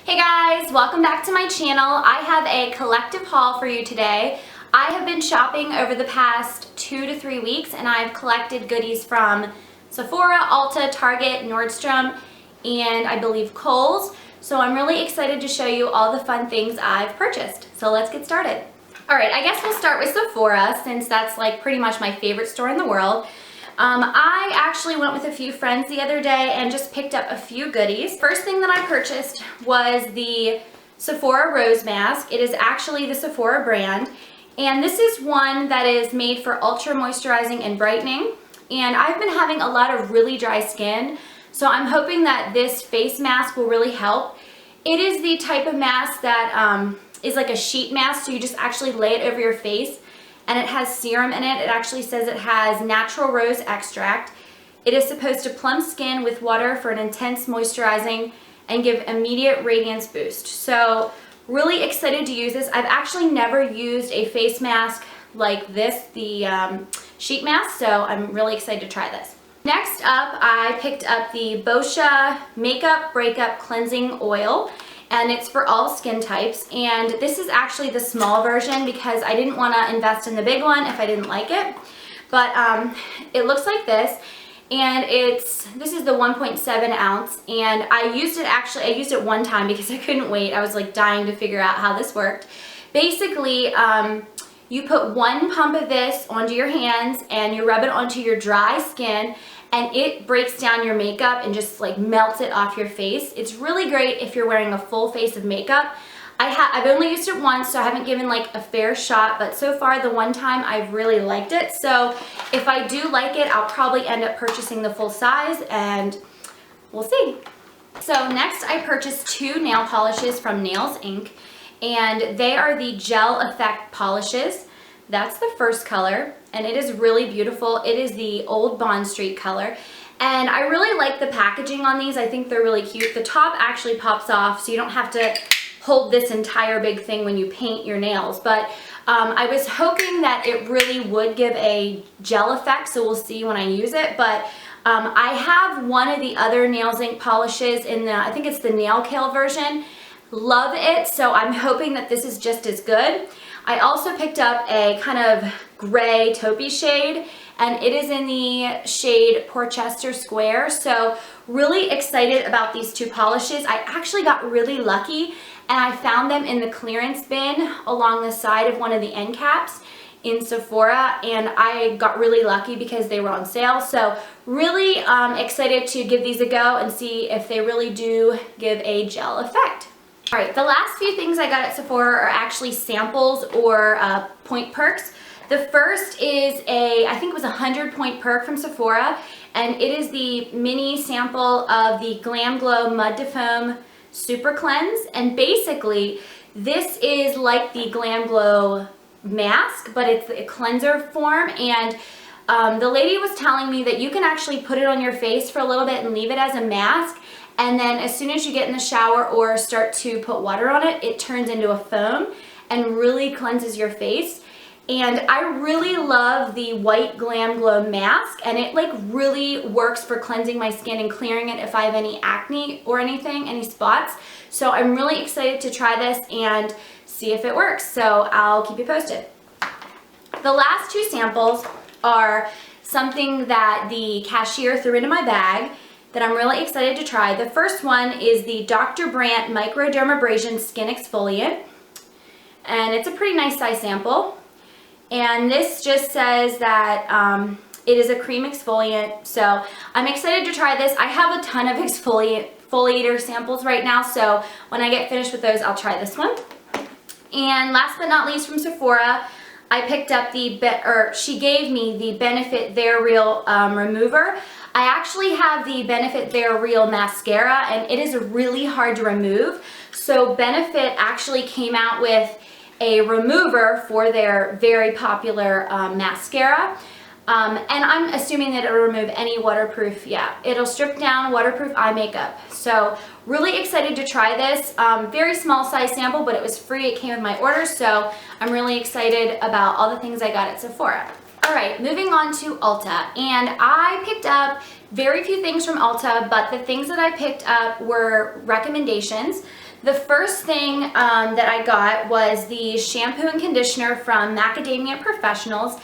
Hey guys, welcome back to my channel. I have a collective haul for you today. I have been shopping over the past 2 to 3 weeks and I've collected goodies from Sephora, Ulta, Target, Nordstrom, and I believe Kohls. So I'm really excited to show you all the fun things I've purchased. So let's get started. Alright, I guess we'll start with Sephora since that's like pretty much my favorite store in the world. I actually went with a few friends the other day and just picked up a few goodies. First thing that I purchased was the Sephora Rose Mask. It is actually the Sephora brand, and this is one that is made for ultra moisturizing and brightening. And I've been having a lot of really dry skin, so I'm hoping that this face mask will really help. It is the type of mask that is like a sheet mask, so you just actually lay it over your face. And it has serum in it. It actually says it has natural rose extract. It is supposed to plump skin with water for an intense moisturizing and give immediate radiance boost. So really excited to use this. I've actually never used a face mask like this, the sheet mask, so I'm really excited to try this. Next up, I picked up the Boscia Makeup Breakup Cleansing Oil. And it's for all skin types, and this is actually the small version because I didn't want to invest in the big one if I didn't like it. But it looks like this, and this is the 1.7 ounce, and I used it one time because I couldn't wait. I was like dying to figure out how this worked. Basically, you put one pump of this onto your hands and you rub it onto your dry skin, and it breaks down your makeup and just like melts it off your face. It's really great if you're wearing a full face of makeup. I've only used it once, so I haven't given like a fair shot, but so far the one time I've really liked it. So if I do like it, I'll probably end up purchasing the full size, and we'll see. So next I purchased 2 nail polishes from Nails Inc. and they are the Gel Effect polishes. That's the first color, and it is really beautiful. It is the Old Bond Street color, and I really like the packaging on these. I think they're really cute. The top actually pops off, so you don't have to hold this entire big thing when you paint your nails, but I was hoping that it really would give a gel effect, so we'll see when I use it. But I have one of the other Nails Inc polishes in the, I think it's the Nail Kale version. Love it, so I'm hoping that this is just as good. I also picked up a kind of gray taupey shade, and it is in the shade Porchester Square. So really excited about these 2 polishes. I actually got really lucky, and I found them in the clearance bin along the side of one of the end caps in Sephora, and I got really lucky because they were on sale. So really excited to give these a go and see if they really do give a gel effect. Alright, the last few things I got at Sephora are actually samples or point perks. The first is I think it was a 100-point perk from Sephora, and it is the mini sample of the Glam Glow Mud to Foam SuperCleanse. And basically, this is like the Glam Glow mask, but it's a cleanser form. And the lady was telling me that you can actually put it on your face for a little bit and leave it as a mask. And then as soon as you get in the shower or start to put water on it, it turns into a foam and really cleanses your face. And I really love the white Glam Glow mask, and it like really works for cleansing my skin and clearing it if I have any acne or anything, any spots. So I'm really excited to try this and see if it works. So I'll keep you posted. The last 2 samples are something that the cashier threw into my bag that I'm really excited to try. The first one is the Dr. Brandt Microdermabrasion Skin Exfoliant, and it's a pretty nice size sample. And this just says that it is a cream exfoliant, so I'm excited to try this. I have a ton of exfoliator samples right now, so when I get finished with those, I'll try this one. And last but not least, from Sephora, I picked up she gave me the Benefit They're Real remover. I actually have the Benefit They're Real mascara, and it is really hard to remove. So Benefit actually came out with a remover for their very popular mascara. And I'm assuming that it'll remove any waterproof, it'll strip down waterproof eye makeup. So really excited to try this. Very small size sample, but it was free. It came with my order, so I'm really excited about all the things I got at Sephora. Alright, moving on to Ulta, and I picked up very few things from Ulta, but the things that I picked up were recommendations. The first thing that I got was the shampoo and conditioner from Macadamia Professionals.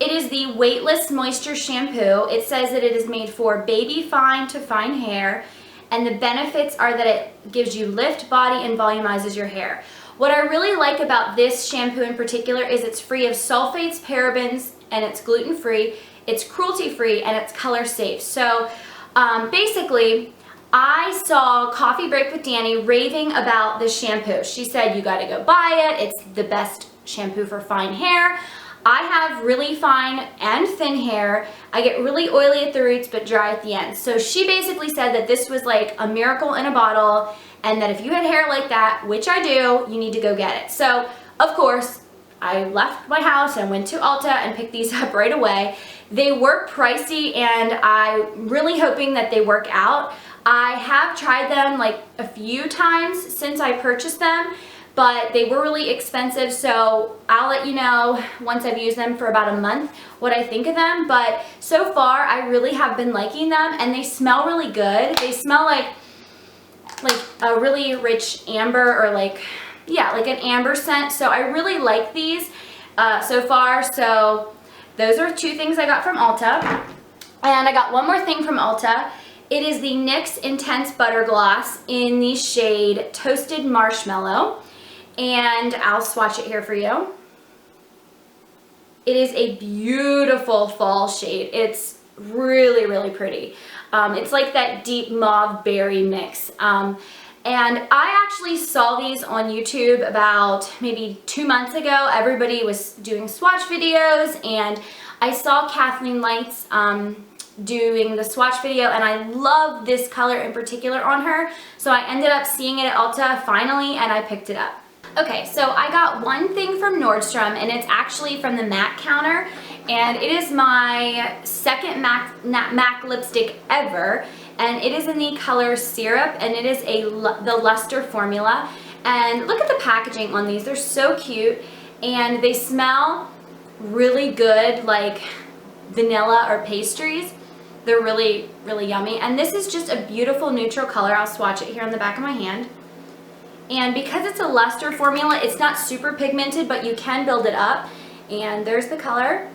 It is the Weightless Moisture Shampoo. It says that it is made for baby fine to fine hair, and the benefits are that it gives you lift, body, and volumizes your hair. What I really like about this shampoo in particular is it's free of sulfates, parabens, and it's gluten-free, it's cruelty-free, and it's color safe. So basically, I saw Coffee Break with Danny raving about this shampoo. She said, you gotta go buy it. It's the best shampoo for fine hair. I have really fine and thin hair. I get really oily at the roots but dry at the end. So she basically said that this was like a miracle in a bottle, and that if you had hair like that, which I do, you need to go get it. So of course, I left my house and went to Ulta and picked these up right away. They were pricey, and I'm really hoping that they work out. I have tried them like a few times since I purchased them, but they were really expensive, so I'll let you know once I've used them for about a month what I think of them. But so far, I really have been liking them, and they smell really good. They smell like a really rich amber, or like an amber scent. So I really like these so far. So those are two things I got from Ulta. And I got one more thing from Ulta. It is the NYX Intense Butter Gloss in the shade Toasted Marshmallow. And I'll swatch it here for you. It is a beautiful fall shade. It's really, really pretty. It's like that deep mauve berry mix. And I actually saw these on YouTube about maybe 2 months ago. Everybody was doing swatch videos, and I saw Kathleen Lights doing the swatch video, and I love this color in particular on her. So I ended up seeing it at Ulta finally, and I picked it up. Okay, so I got one thing from Nordstrom, and it's actually from the MAC counter, and it is my second MAC lipstick ever, and it is in the color Syrup, and it is the Luster formula. And look at the packaging on these. They're so cute, and they smell really good, like vanilla or pastries. They're really, really yummy. And this is just a beautiful neutral color. I'll swatch it here on the back of my hand. And because it's a luster formula, it's not super pigmented, but you can build it up. And there's the color.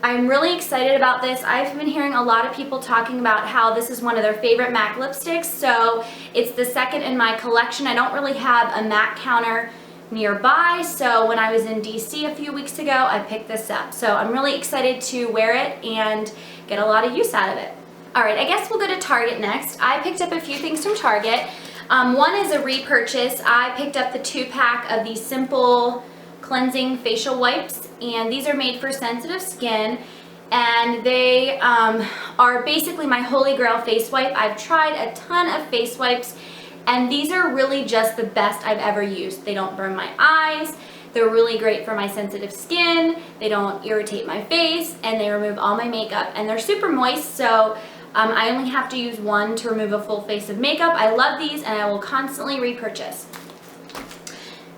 I'm really excited about this. I've been hearing a lot of people talking about how this is one of their favorite MAC lipsticks. So it's the second in my collection. I don't really have a MAC counter nearby, so when I was in DC a few weeks ago, I picked this up. So I'm really excited to wear it and get a lot of use out of it. Alright, I guess we'll go to Target next. I picked up a few things from Target. One is a repurchase. I picked up the 2-pack of the Simple cleansing facial wipes, and these are made for sensitive skin, and they are basically my holy grail face wipe. I've tried a ton of face wipes, and these are really just the best I've ever used. They don't burn my eyes, they're really great for my sensitive skin, they don't irritate my face, and they remove all my makeup, and they're super moist, so I only have to use one to remove a full face of makeup. I love these, and I will constantly repurchase.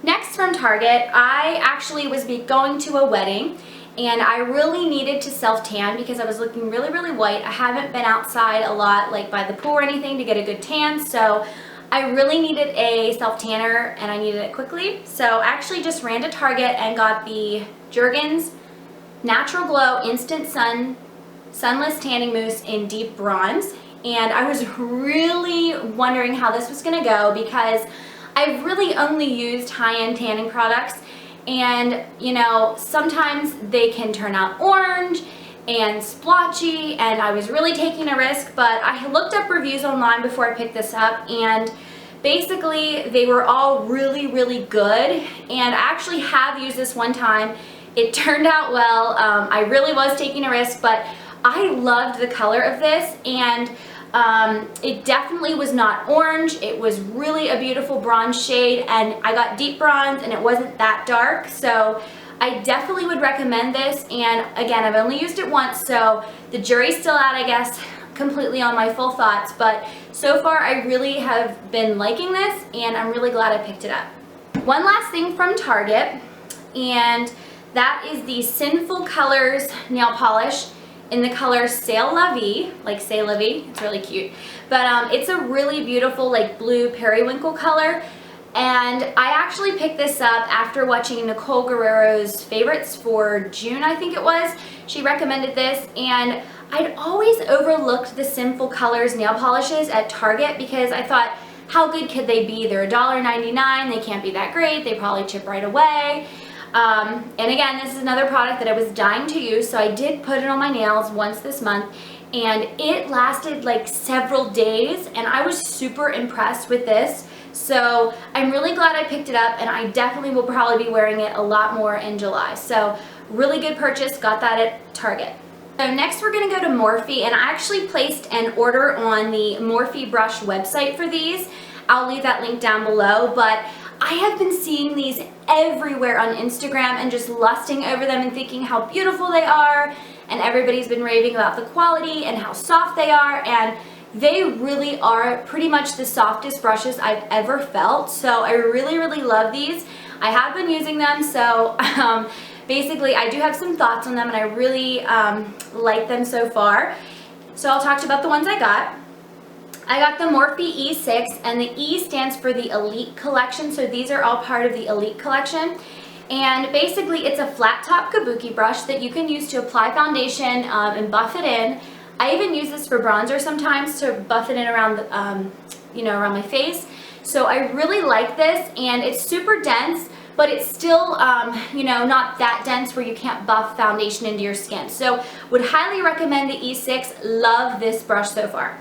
Next from Target, I actually was going to a wedding, and I really needed to self-tan because I was looking really, really white. I haven't been outside a lot, like by the pool or anything, to get a good tan, so I really needed a self-tanner, and I needed it quickly. So I actually just ran to Target and got the Jergens Natural Glow Instant Sunless Tanning Mousse in Deep Bronze. And I was really wondering how this was going to go because I've really only used high-end tanning products, and you know, sometimes they can turn out orange and splotchy, and I was really taking a risk. But I looked up reviews online before I picked this up, and basically they were all really, really good. And I actually have used this one time. It turned out well. I really was taking a risk, but I loved the color of this, and it definitely was not orange. It was really a beautiful bronze shade, and I got deep bronze, and it wasn't that dark, so I definitely would recommend this. And again, I've only used it once, so the jury's still out, I guess, completely on my full thoughts, but so far I really have been liking this, and I'm really glad I picked it up. One last thing from Target, and that is the Sinful Colors nail polish in the color C'est La Vie, like C'est La Vie. It's really cute, but it's a really beautiful like blue periwinkle color, And I actually picked this up after watching Nicole Guerrero's favorites for June, I think it was. She recommended this, and I'd always overlooked the Sinful Colors nail polishes at Target because I thought, how good could they be? They're $1.99, they can't be that great, they probably chip right away. And again, this is another product that I was dying to use, so I did put it on my nails once this month, and it lasted like several days, and I was super impressed with this. So I'm really glad I picked it up, and I definitely will probably be wearing it a lot more in July. So really good purchase, got that at Target. So next we're going to go to Morphe, and I actually placed an order on the Morphe brush website for these. I'll leave that link down below, but I have been seeing these everywhere on Instagram and just lusting over them and thinking how beautiful they are, and everybody's been raving about the quality and how soft they are, and they really are pretty much the softest brushes I've ever felt. So I really, really love these. I have been using them, so basically I do have some thoughts on them, and I really like them so far. So I'll talk to you about the ones I got. I got the Morphe E6, and the E stands for the Elite Collection, so these are all part of the Elite Collection. And basically it's a flat top kabuki brush that you can use to apply foundation and buff it in. I even use this for bronzer sometimes to buff it in around the, around my face. So I really like this, and it's super dense, but it's still, not that dense where you can't buff foundation into your skin. So would highly recommend the E6. Love this brush so far.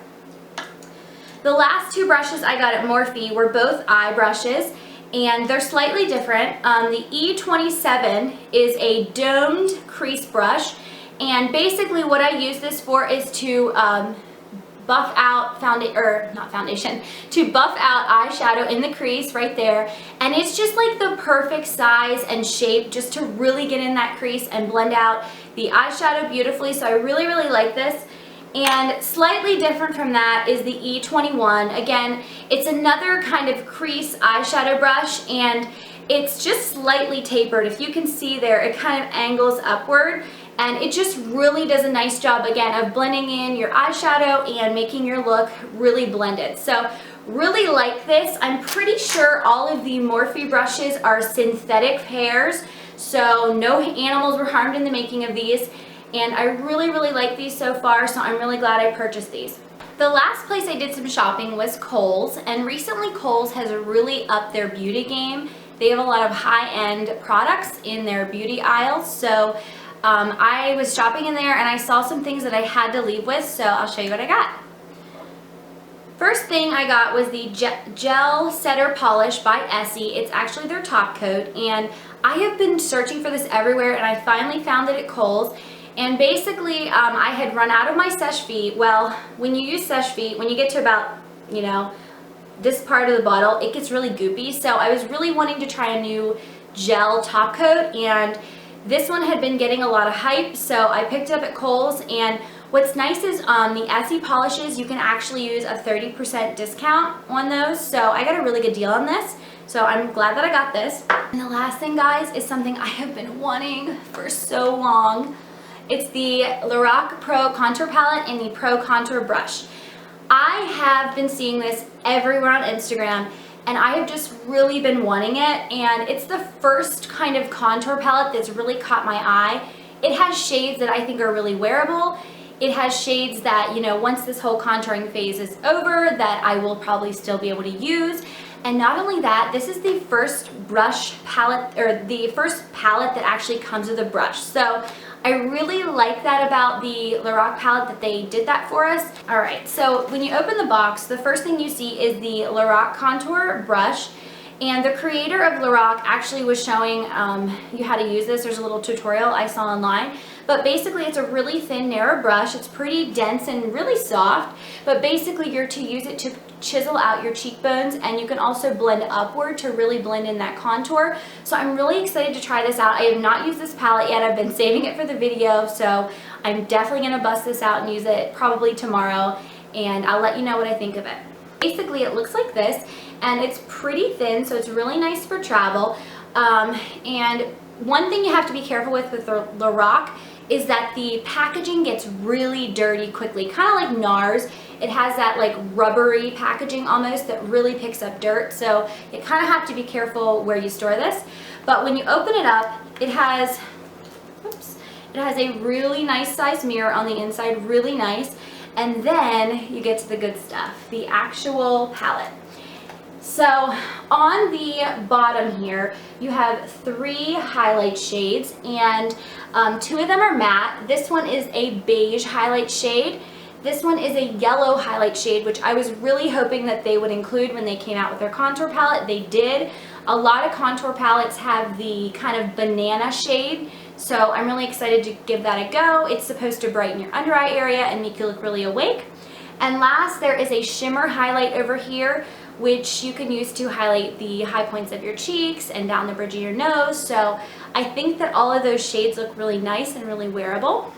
The last two brushes I got at Morphe were both eye brushes, and they're slightly different. The E27 is a domed crease brush, and basically what I use this for is to buff out to buff out eyeshadow in the crease right there, and it's just like the perfect size and shape just to really get in that crease and blend out the eyeshadow beautifully. So I really, really like this. And slightly different from that is the E21. Again, it's another kind of crease eyeshadow brush, and it's just slightly tapered. If you can see there, it kind of angles upward, and it just really does a nice job, again, of blending in your eyeshadow and making your look really blended. So really like this. I'm pretty sure all of the Morphe brushes are synthetic hairs, so no animals were harmed in the making of these. And I really, really like these so far, so I'm really glad I purchased these. The last place I did some shopping was Kohls, and recently Kohls has really upped their beauty game. They have a lot of high-end products in their beauty aisles, so I was shopping in there and I saw some things that I had to leave with, so I'll show you what I got. First thing I got was the Gel Setter Polish by Essie. It's actually their top coat, and I have been searching for this everywhere, and I finally found it at Kohls. And basically, I had run out of my Seche Vite. Well, when you use Seche Vite, when you get to about, this part of the bottle, it gets really goopy. So I was really wanting to try a new gel top coat, and this one had been getting a lot of hype, so I picked it up at Kohls. And what's nice is the Essie polishes, you can actually use a 30% discount on those. So I got a really good deal on this. So I'm glad that I got this. And the last thing, guys, is something I have been wanting for so long. It's the Lorac Pro Contour Palette and the Pro Contour Brush. I have been seeing this everywhere on Instagram, and I have just really been wanting it, and it's the first kind of contour palette that's really caught my eye. It has shades that I think are really wearable. It has shades that, once this whole contouring phase is over, that I will probably still be able to use. And not only that, this is the first brush palette, or the first palette that actually comes with a brush. So I really like that about the Lorac palette, that they did that for us. Alright, so when you open the box, the first thing you see is the Lorac Contour Brush. And the creator of Lorac actually was showing you how to use this. There's a little tutorial I saw online. But basically it's a really thin, narrow brush. It's pretty dense and really soft. But basically you're to use it to chisel out your cheekbones, and you can also blend upward to really blend in that contour. So I'm really excited to try this out. I have not used this palette yet. I've been saving it for the video, so I'm definitely going to bust this out and use it probably tomorrow, and I'll let you know what I think of it. Basically it looks like this, and it's pretty thin, so it's really nice for travel. And one thing you have to be careful with Lorac is that the packaging gets really dirty quickly, kind of like NARS. It has that like rubbery packaging almost that really picks up dirt, so you kind of have to be careful where you store this. But when you open it up, it has, it has a really nice size mirror on the inside, really nice. And then you get to the good stuff, the actual palette. So on the bottom here, you have 3 highlight shades, and 2 of them are matte. This one is a beige highlight shade. This one is a yellow highlight shade, which I was really hoping that they would include when they came out with their contour palette. They did. A lot of contour palettes have the kind of banana shade, so I'm really excited to give that a go. It's supposed to brighten your under eye area and make you look really awake. And last, there is a shimmer highlight over here, which you can use to highlight the high points of your cheeks and down the bridge of your nose. So I think that all of those shades look really nice and really wearable.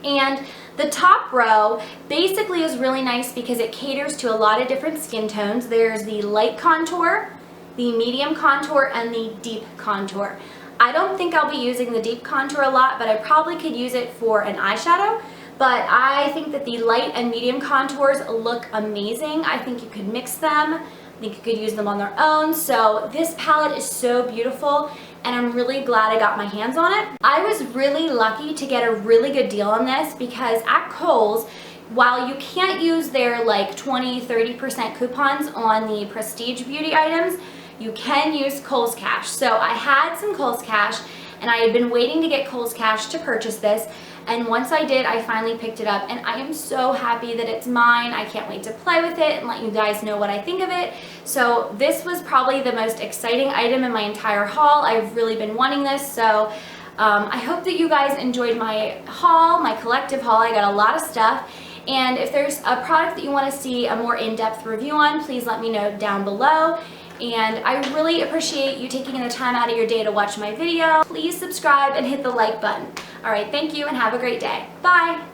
And the top row basically is really nice because it caters to a lot of different skin tones. There's the light contour, the medium contour, and the deep contour. I don't think I'll be using the deep contour a lot, but I probably could use it for an eyeshadow. But I think that the light and medium contours look amazing. I think you could mix them. I think you could use them on their own. So this palette is so beautiful, and I'm really glad I got my hands on it. I was really lucky to get a really good deal on this because at Kohls, while you can't use their like 20-30% coupons on the prestige beauty items, you can use Kohls Cash. So I had some Kohls Cash, and I had been waiting to get Kohls Cash to purchase this. And once I did, I finally picked it up, and I am so happy that it's mine. I can't wait to play with it and let you guys know what I think of it. So this was probably the most exciting item in my entire haul. I've really been wanting this, so I hope that you guys enjoyed my haul, my collective haul. I got a lot of stuff. And if there's a product that you want to see a more in-depth review on, please let me know down below. And I really appreciate you taking the time out of your day to watch my video. Please subscribe and hit the like button. All right, thank you and have a great day. Bye.